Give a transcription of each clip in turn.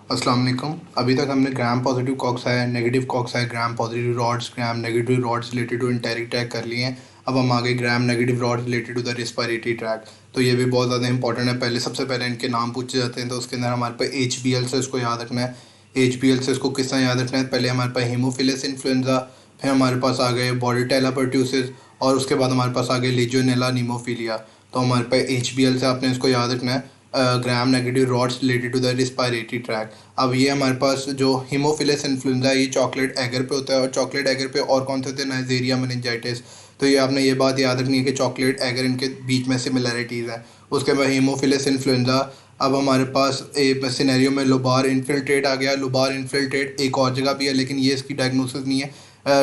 अस्सलाम वालेकुम। अभी तक हमने gram positive cocci, negative cocci, gram positive rods, gram negative rods related to enteric tract कर लिए हैं। अब हम आगे gram negative rods related to the respiratory tract. तो ये भी बहुत ज़्यादा इंपॉर्टेंट है। सबसे पहले इनके नाम पूछे जाते हैं, तो उसके अंदर हमारे पास HBL से इसको याद रखना है। HBL से इसको किस तरह याद रखना है? पहले हमारे पास हीमोफिलस इन्फ्लुएंजा, फिर हमारे पास आ गए बॉर्डेटेला परट्यूसिस, और उसके बाद हमारे पास आ गए लीजियोनेला नीमोफिलिया। तो हमारे पास HBL से आपने इसको याद रखना है, gram negative rods related to the respiratory tract. अब ये हमारे पास जो हीमोफिलस इन्फ्लुएंजा है, ये चॉकलेट एगर पे होता है, और चॉकलेट एगर पे और कौन से होते हैं? Nigeria meningitis. तो ये आपने ये बात याद रखनी है कि चॉकलेट एगर इनके बीच में सिमिलैरिटीज़ हैं। उसके बाद हीमोफिलस इन्फ्लुएंजा। अब हमारे पास एक सिनेरियो में लोबार इन्फिल्ट्रेट आ गया। लोबार इन्फिल्ट्रेट एक और जगह भी है, लेकिन ये इसकी डायग्नोसिस नहीं है।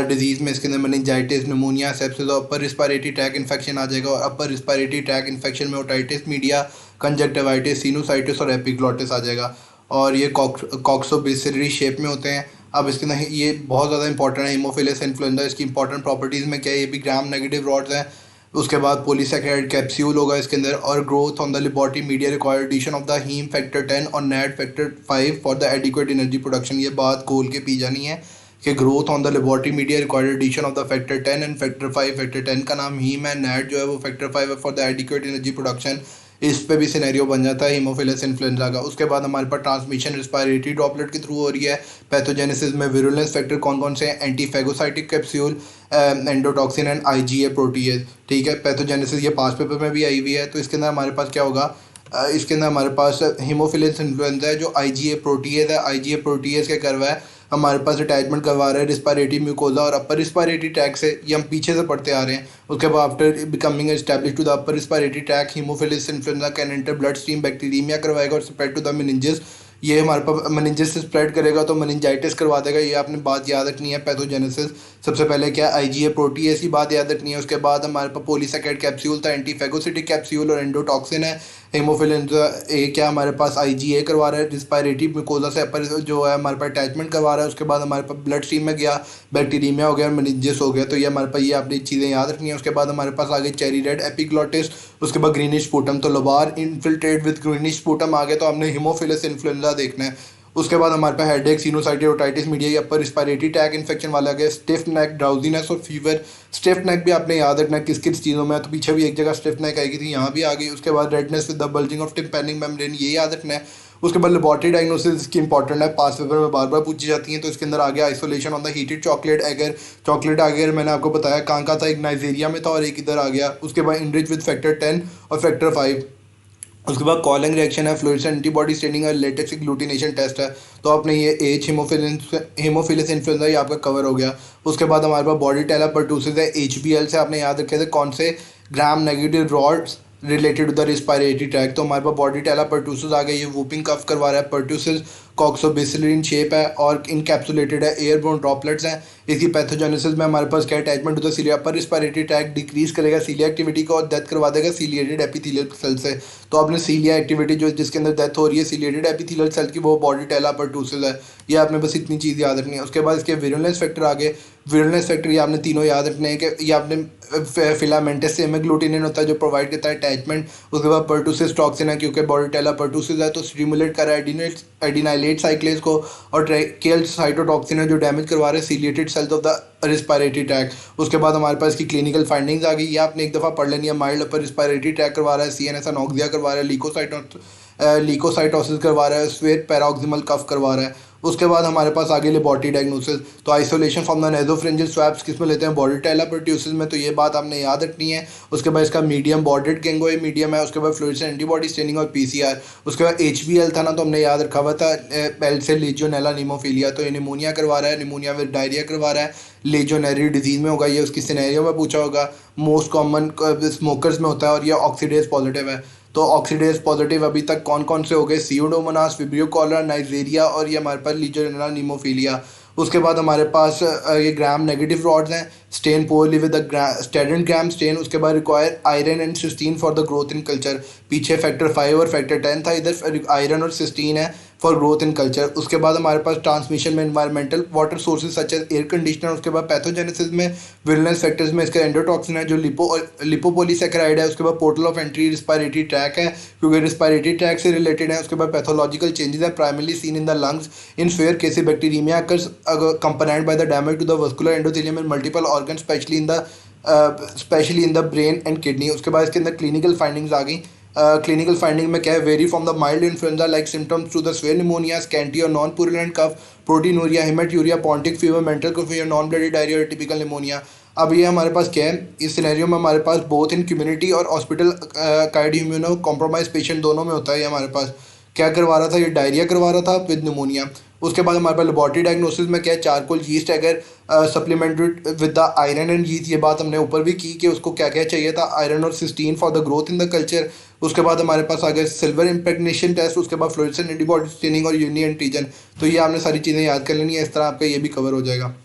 डिजीज़ में इसके अंदर मेनिंजाइटिस, निमोनिया, सेप्सिस और अपर रिस्पायरेटरी ट्रैक इन्फेक्शन आ जाएगा। और अपर रिस्पायरेटरी ट्रैक इन्फेक्शन में ओटाइटिस मीडिया, कंजक्टिवाइटिस, सिनुसाइटिस और एपिग्लॉटिस आ जाएगा। और ये कॉक्सोबेसिलरी शेप में होते हैं। अब इसके अंदर ये बहुत ज़्यादा इंपॉर्टेंट है हीमोफिलस इन्फ्लुएंजा। इसकी इंपॉर्टेंट प्रॉपर्टीज़ में क्या है? ये भी ग्राम नेगेटिव रॉड्स हैं। उसके बाद पॉलीसैकेराइड कैप्सूल होगा इसके अंदर, और growth on the laboratory media required addition of the heme factor 10 और net factor 5 for the adequate energy production. ये बात खोल के पी जानी है कि growth on the laboratory media required addition of the factor 10 and factor 5। Factor 10 का नाम हीम है, नेट जो है वो फैक्टर 5 है for the adequate energy production. इस पे भी सिनेरियो बन जाता है हीमोफिलस इन्फ्लुएंजा का। उसके बाद हमारे पास ट्रांसमिशन रिस्पायरेटरी ड्रॉपलेट के थ्रू हो रही है। पैथोजेनेसिस में विरुलेंस फैक्टर कौन कौन से हैं? Antiphagocytic capsule, endotoxin and IgA protease. ठीक है, पैथोजेनेसिस ये पास पेपर में भी आई हुई है। तो इसके अंदर हमारे पास क्या होगा? इसके अंदर हमारे पास हीमोफिलस इन्फ्लुएंजा है, जो IgA प्रोटीएज है। IgA प्रोटीएज क्या कर रहा है? हमारे पास अटैचमेंट करवा रहा है रिस्पायरेटरी म्यूकोजा और अपर रिस्पायरेटरी ट्रैक से। ये हम पीछे से पढ़ते आ रहे हैं। उसके बाद after becoming establish to the upper respiratory tract, Haemophilus influenzae can enter blood stream, bacteraemia करवाएगा और स्प्रेड टू द मेनिंजेस। ये हमारे पास मेनिंजेस से स्प्रेड करेगा तो मेनिंजाइटिस करवा देगा। ये आपने बात याद रखनी है। पैथोजेनेसिस सबसे पहले क्या? IgA प्रोटीएज की बात याद रखनी है। उसके बाद हमारे पास पॉलीसैकेराइड कैप्सूल था, एंटीफेगोसिटिक कैप्सूल और एंडोटॉक्सिन है। हीमोफिलेंजा ए क्या हमारे पास IgA करवा रहा है रिस्पायरेटरी म्यूकोजा से, अपर जो है हमारे पास अटैचमेंट करवा रहा है। उसके बाद हमारे पास ब्लड स्ट्रीम में गया, बैक्टीरियमिया हो गया, मेनिंजेस हो गया। तो ये हमारे पास ये आपने चीज़ें याद रखनी है। उसके बाद हमारे पास आ गई चेरी रेड एपिग्लॉटिस। उसके बाद ग्रीनिश स्पूटम। तो lobar infiltrate with greenish sputum आ गया, तो हमने हीमोफिलस इन्फ्लुएंजा देखना है। उसके बाद हमारे पास हेडेक, सिनुसाइटिस, ओटाइटिस मीडिया, अपर रिस्पायरेटरी ट्रैक इन्फेक्शन वाला गया। स्टिफ नेक, ड्राउजीनेस और फीवर। स्टिफ नेक भी आपने याद रखना है किस किस चीज़ों में है। तो पीछे भी एक जगह स्टिफ नेक आएगी थी, यहाँ भी आ गई। उसके बाद redness with the bulging of tympanic membrane, ये याद रखना है। उसके बाद लेबोरेटरी डायग्नोसिस की इंपॉर्टेंट है, पास पेपर में बार बार पूछी जाती हैं। तो इसके अंदर आ गया isolation on the heated chocolate agar. Chocolate agar मैंने आपको बताया कहाँ का था, एक नाइजीरिया में था और एक इधर आ गया। उसके बाद इनरिच विद फैक्टर 10 और फैक्टर 5। उसके बाद कॉलिंग रिएक्शन है, फ्लोरेसेंट एंटीबॉडी स्टेनिंग है, लेटेक्स ग्लूटिनेशन टेस्ट है। तो आपने ये एच हीमोफिलस इन्फ्लुएंजा ये आपका कवर हो गया। उसके बाद हमारे पास बॉडी टेला परटूसिस है। HBL से आपने याद रखे थे कौन से? Gram negative rods related to the respiratory tract. तो हमारे पास बॉडी टेला परटूसिस आ गई, ये वूपिंग कफ करवा रहा है। परटूसिस कॉक्सोबेसिलरी शेप है और इनकैप्सुलेटेड है, एयरबोर्न ड्रॉपलेट्स हैं। इसकी पैथोजेनेसिस में हमारे पास क्या attachment to the cilia, upper respiratory tract decrease करेगा सीलिया एक्टिविटी को और डेथ करवा देगा सीलिएटेड एपिथेलियल सेल से। तो आपने सीलिया एक्टिविटी जो जिसके अंदर डेथ हो रही है सीलिएटेड एपिथेलियल सेल की, वो बॉडी टेला परटूसिस है। ये आपने बस इतनी चीज़ याद रखनी है। उसके बाद इसके विरुलेंस फैक्टर आगे। विरुलेंस फैक्टर ये आपने तीनों याद रखने हैं कि ये आपने फिलामेंटस से ग्लूटिनिन होता है जो प्रोवाइड करता है अटैचमेंट। उसके बाद परटूसिस टॉक्सिन है, क्योंकि बॉडी टेला परटूसिस है तो स्टिमुलेट कर रहा है एडिनाइलेट साइक्लेज को। और ट्रैकियल साइटोटॉक्सिन है जो डैमेज करवा रहे हैं ciliated cells of the respiratory tract. उसके बाद हमारे पास इसकी क्लिनिकल फाइंडिंग्स आ गई, ये आपने एक दफ़ा पढ़ लेनी है। माइल्ड अपर रिस्पायरेटरी ट्रैक करवा रहा है, CNS अनॉक्सिया करवा रहा है, लीकोसाइटोसिस करवा रहा है, स्वेट पैराऑक्सिमल कफ करवा रहा है। उसके बाद हमारे पास आगे लेबोरेटरी डायग्नोसिस। तो आइसोलेशन फ्रॉम द नेजोफ्रेंजियल स्वैब्स किस में लेते हैं? बॉडी टेला परट्यूसिस में। तो ये बात आपने याद रखनी है। उसके बाद इसका मीडियम बॉर्डेड गेंगोए मीडियम है। उसके बाद फ्लोरेसेंट एंटीबॉडी स्टेनिंग और PCR। उसके बाद HBL था ना, तो हमने याद रखा हुआ था एल से लीजियोनेला नीमोफिलिया। तो ये निमोनिया करवा रहा है, निमोनिया विद डायरिया करवा रहा है, लीजियोनेरी डिजीज़ में होगा। ये उसकी सिनेरियो में पूछा होगा। मोस्ट कॉमन स्मोकर्स में होता है और ये ऑक्सीडेज पॉजिटिव है। तो ऑक्सीडेज पॉजिटिव अभी तक कौन कौन से हो गए? सीयूडोमोनास, विब्रियो कॉलरा, नाइजीरिया और ये हमारे पास लीजियोनेला नीमोफिलिया। उसके बाद हमारे पास ये ग्राम नेगेटिव रॉड्स हैं। Stain poorly with standard gram stain, उसके बाद require iron and cysteine for the growth in culture. पीछे फैक्टर 5 और फैक्टर 10 था, इधर आयरन और सिस्टीन है फॉर ग्रोथ इन कल्चर। उसके बाद हमारे पास ट्रांसमिशन में environmental water sources such as air conditioner. उसके बाद पैथोजेनेसिस में विलनेस फैक्टर्स में इसका एंडोटॉक्सिन है जो लिपोपोलीसैकेराइड है। उसके बाद portal of entry respiratory tract है क्योंकि रिस्पायरेटरी ट्रैक से रिलेटेड है। उसके बाद पैथोलॉजिकल चेंजेस है primarily seen in the lungs in fair cases bacteria component by the damage to the vascular endothelium and multiple organ specially in the brain and kidney. उसके बाद इसके अंदर clinical findings आ गई। Clinical finding में क्या है, vary from the mild influenza like symptoms to the severe pneumonia, scanty और non purulent cough, proteinuria, hematuria, Pontiac fever, mental confusion, non bloody diarrhoea और टिपिकल निमोनिया। अब ये हमारे पास क्या है, इस सिनेरियो में हमारे पास बोथ इन कम्युनिटी और hospital card immuno compromise patient दोनों में होता है। ये हमारे पास क्या करवा रहा था, ये डायरिया करवा रहा था विद निमोनिया। उसके बाद हमारे पास लेबॉर्ट्री डायग्नोसिस में क्या है, चारकोल यीस्ट अगर supplemented with the iron and yeast, ये बात हमने ऊपर भी की कि उसको क्या क्या चाहिए था, आयरन और cysteine for the growth in the culture. उसके बाद हमारे पास आ गया सिल्वर इम्प्रेगनेशन टेस्ट, उसके बाद फ्लोरेसेंट एंटीबॉडी स्क्रीनिंग और यूनि एंटीजन। तो ये आपने सारी चीज़ें याद कर लेनी है, इस तरह आपका ये भी कवर हो जाएगा।